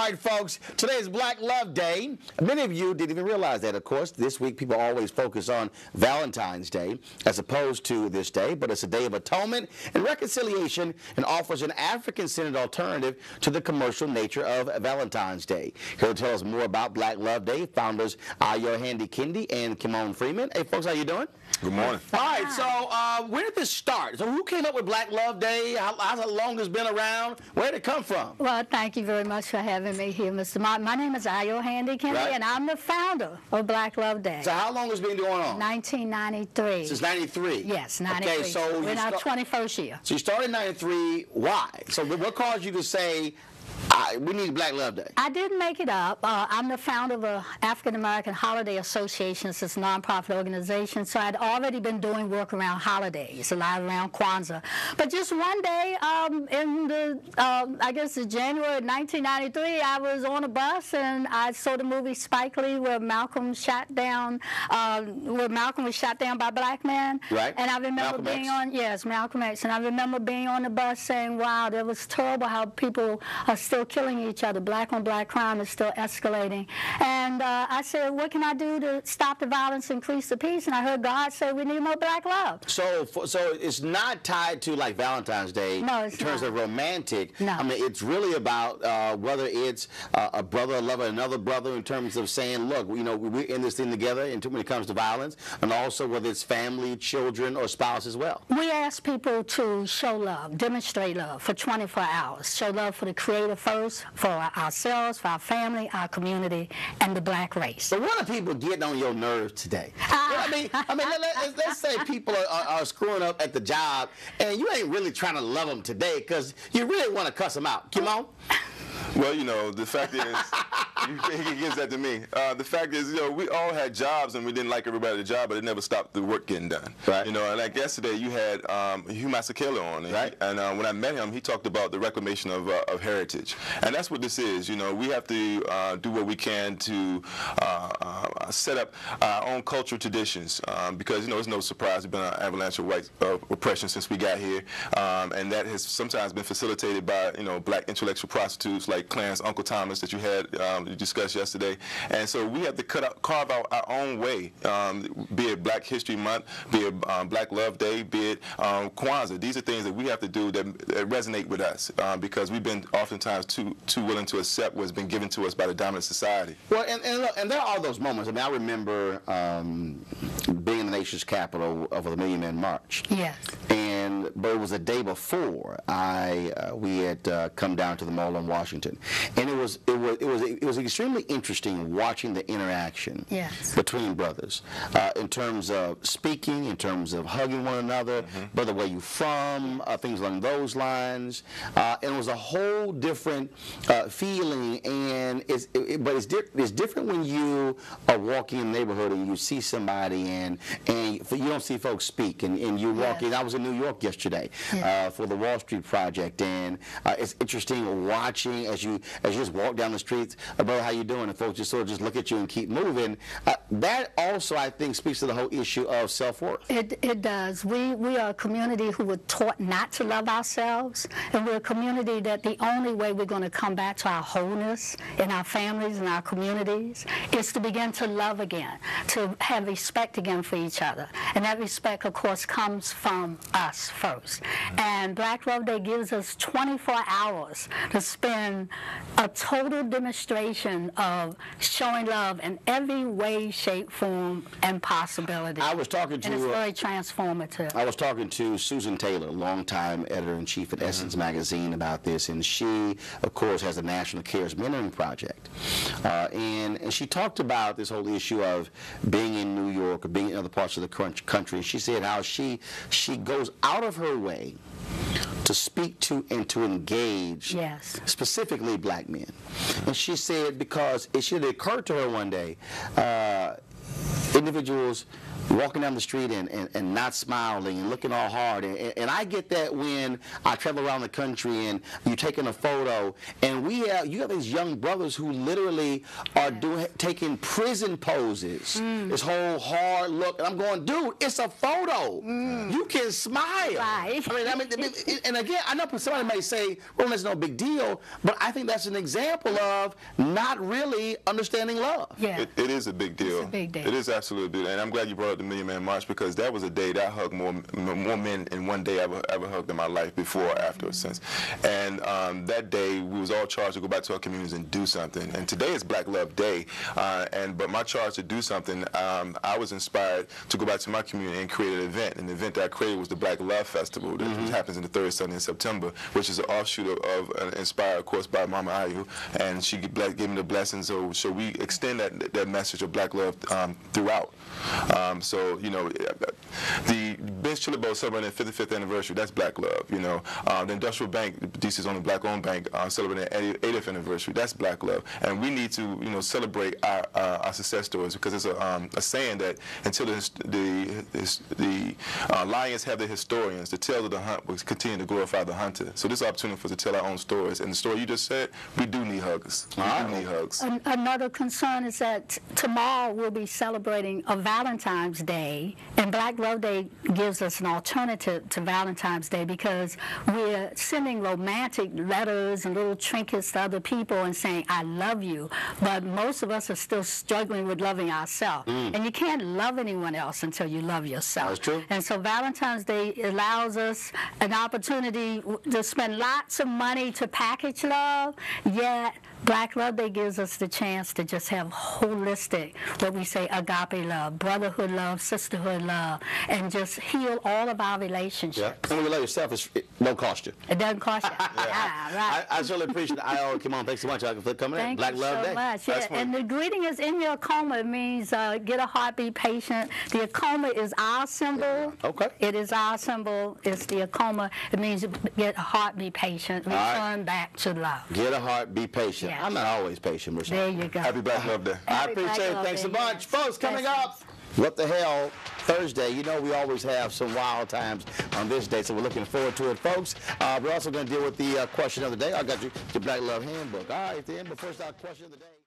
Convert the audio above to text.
All right, folks, today is Black Love Day. Many of you didn't even realize that, of course. This week, people always focus on Valentine's Day as opposed to this day, but it's a day of atonement and reconciliation and offers an African-centered alternative to the commercial nature of Valentine's Day. Here to tell us more about Black Love Day, founders Ayo Handy Kendi and Kimon Freeman. Hey, folks, how you doing? Good morning. All right, so where did this start? So who came up with Black Love Day? How long has it been around? Where did it come from? Well, thank you very much for having me here, Mr. Martin. My name is Ayo Handy Kendi, Right. and I'm the founder of Black Love Day. So how long has it been going on? 1993. Since 93? Yes, 93. Okay, so we're in our 21st year. So you started in 93. Why? So what caused you to say, we need Black Love Day? I didn't make it up. I'm the founder of the African American Holiday Association. It's a nonprofit organization, so I'd already been doing work around holidays, a lot around Kwanzaa. But just one day, in the, I guess it's January 1993, I was on a bus and I saw the movie Spike Lee where Malcolm was shot down by black men. Right. And I remember Malcolm being X. on, yes, Malcolm X, and I remember being on the bus saying, wow, that was terrible how people are still killing each other. Black on black crime is still escalating. And I said, what can I do to stop the violence, increase the peace? And I heard God say, we need more black love. So it's not tied to like Valentine's Day No, it's in terms not. of romantic. No. I mean, it's really about whether it's a brother loving another brother in terms of saying, look, you know, we're in this thing together when it comes to violence, and also whether it's family, children, or spouse as well. We ask people to show love, demonstrate love for 24 hours. Show love for the Creator first, for ourselves, for our family, our community, and the black race. So what are people getting on your nerves today? Let's say people are screwing up at the job, and you ain't really trying to love them today because you really want to cuss them out. Come on. Well, you know, the fact is, he gives that to me. The fact is, you know, we all had jobs and we didn't like everybody at the job, but it never stopped the work getting done. Right. You know, and like yesterday, you had Hugh Masekela on, and, right. and when I met him, he talked about the reclamation of heritage, and that's what this is. You know, we have to do what we can to set up our own cultural traditions, because you know, it's no surprise there's been an avalanche of white oppression since we got here, and that has sometimes been facilitated by black intellectual prostitutes like Clarence Uncle Thomas that you had you discussed yesterday. And so we have to carve out our own way, be it Black History Month, be it Black Love Day, be it Kwanzaa. These are things that we have to do that resonate with us, because we've been oftentimes too willing to accept what's been given to us by the dominant society. Well, and look, and there are those moments. I mean, I remember being in the nation's capital for the Million Man March. Yes. But it was a day before we had come down to the mall in Washington, and it was extremely interesting watching the interaction Yes. between brothers in terms of speaking, in terms of hugging one another, brother, where you from, things along those lines, and it was a whole different feeling. And it's different when you are walking in the neighborhood and you see somebody and you don't see folks speak, and you walk in. I was in New York yesterday for the Wall Street Project, and it's interesting watching as you just walk down the streets, brother, how you doing? And folks just sort of look at you and keep moving. That also, I think, speaks to the whole issue of self-worth. It does. We are a community who were taught not to love ourselves, and we're a community that the only way we're going to come back to our wholeness in our families and our communities is to begin to love again, to have respect again for each other. And that respect, of course, comes from us first. And Black Love Day gives us 24 hours to spend a total demonstration of showing love in every way, shape, form, and possibility. I was talking to... And it's very transformative. I was talking to Susan Taylor, longtime editor-in-chief at Essence Magazine, about this, and she, of course, has the National Cares Mentoring Project. And she talked about this whole issue of being in New York or being in other parts of the country. She said how she goes out of her way to speak to and to engage specifically black men. And she said because it should have occurred to her one day, individuals walking down the street and not smiling and looking all hard. And I get that when I travel around the country and you're taking a photo, and you have these young brothers who literally are taking prison poses, this whole hard look, and I'm going, dude, it's a photo. You can smile. Right. I mean, and again, I know somebody may say, well, that's no big deal, but I think that's an example of not really understanding love. Yeah. It is a big deal. It's a big deal. It is absolutely a big deal. And I'm glad you brought up the Million Man March, because that was a day that I hugged more men in one day I've ever hugged in my life, before or after or since. And that day, we was all charged to go back to our communities and do something. And today is Black Love Day, but my charge to do something, I was inspired to go back to my community and create an event. And the event that I created was the Black Love Festival, that happens in the third Sunday in September, which is an offshoot of inspired, of course, by Mama Ayu, and she gave me the blessings. So we extend that message of Black love throughout. So you know, the Ben's Chili Bowl celebrating their 55th anniversary. That's Black love. You know, the Industrial Bank, DC's only Black-owned bank, celebrating their 80th anniversary. That's Black love. And we need to celebrate our success stories, because it's a saying that until the lions have their historians, the tales of the hunt will continue to glorify the hunter. So this is an opportunity for us to tell our own stories. And the story you just said, we do need hugs. We do need hugs. Another concern is that tomorrow we'll be celebrating a Valentine's Day, and Black Love Day gives us an alternative to Valentine's Day, because we're sending romantic letters and little trinkets to other people and saying, I love you, but most of us are still struggling with loving ourselves. And you can't love anyone else until you love yourself. That's true. And so Valentine's Day allows us an opportunity to spend lots of money to package love, yet Black Love Day gives us the chance to just have holistic, what we say, agape love, brotherhood love, sisterhood love, and just heal all of our relationships. Yeah. And when you love yourself, it don't cost you. It doesn't cost you. Right. I certainly appreciate it. Come on, thanks so much for coming in. Thank Black you Love so Day. much. Yeah. And the greeting is in your coma. It means get a heartbeat patient. The coma is our symbol. Okay. It is our symbol. It's the coma. It means get a heartbeat patient. Return back to love. Get a heart, be patient. Yeah. I'm not always patient, Michelle. There you go. Happy Black Love Day. I appreciate it. Thanks so much. Folks, coming up, What the Hell Thursday. You know we always have some wild times on this day, so we're looking forward to it, folks. We're also going to deal with the question of the day. I got your Black Love Handbook. All right, then, but first our question of the day.